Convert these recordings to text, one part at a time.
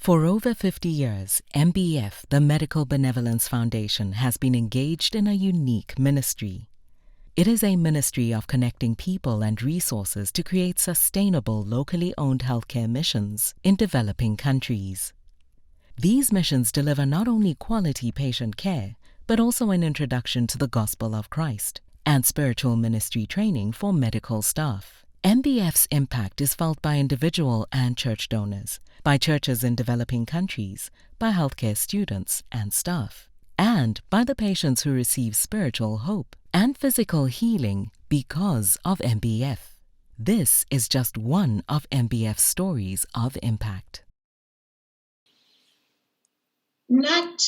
For over 50 years, MBF, the Medical Benevolence Foundation, has been engaged in a unique ministry. It is a ministry of connecting people and resources to create sustainable, locally owned healthcare missions in developing countries. These missions deliver not only quality patient care, but also an introduction to the gospel of Christ and spiritual ministry training for medical staff. MBF's impact is felt by individual and church donors, by churches in developing countries, by healthcare students and staff, and by the patients who receive spiritual hope and physical healing because of MBF. This is just one of MBF's stories of impact. Not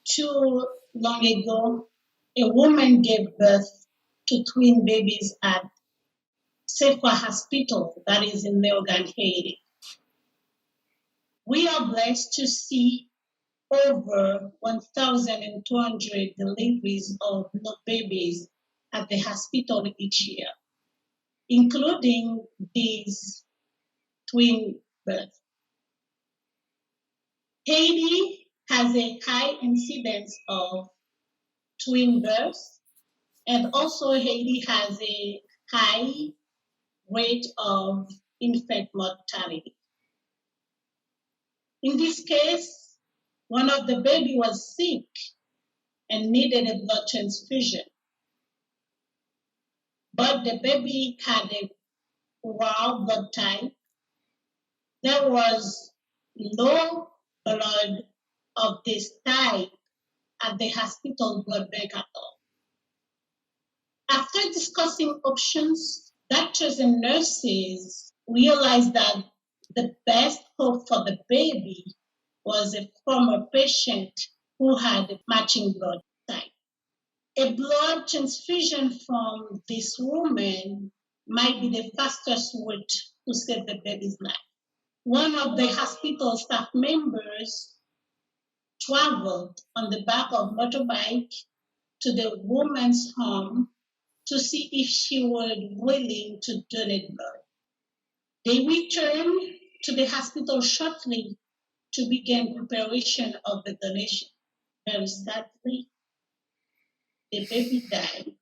too long ago, a woman gave birth to twin babies at Sequa Hospital, that is in Leogane, Haiti. We are blessed to see over 1,200 deliveries of babies at the hospital each year, including these twin births. Haiti has a high incidence of twin births, and also Haiti has a high rate of infant mortality. In this case, one of the baby was sick and needed a blood transfusion, but the baby had a raw blood type. There was no blood of this type at the hospital blood bank at all. After discussing options, doctors and nurses realized that the best hope for the baby was a former patient who had a matching blood type. A blood transfusion from this woman might be the fastest route to save the baby's life. One of the hospital staff members traveled on the back of a motorbike to the woman's home to see if she was willing to donate blood. They returned to the hospital shortly to begin preparation of the donation. Very sadly, the baby died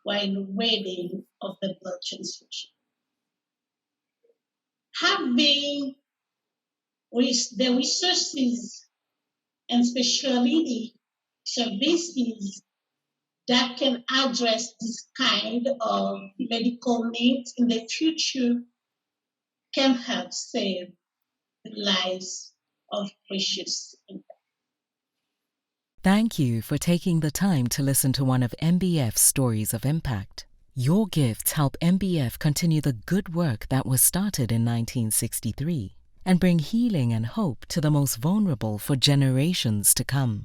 while waiting of the blood transfusion. Having the resources and specialty services that can address this kind of medical needs in the future can help save the lives of precious infants. Thank you for taking the time to listen to one of MBF's stories of impact. Your gifts help MBF continue the good work that was started in 1963 and bring healing and hope to the most vulnerable for generations to come.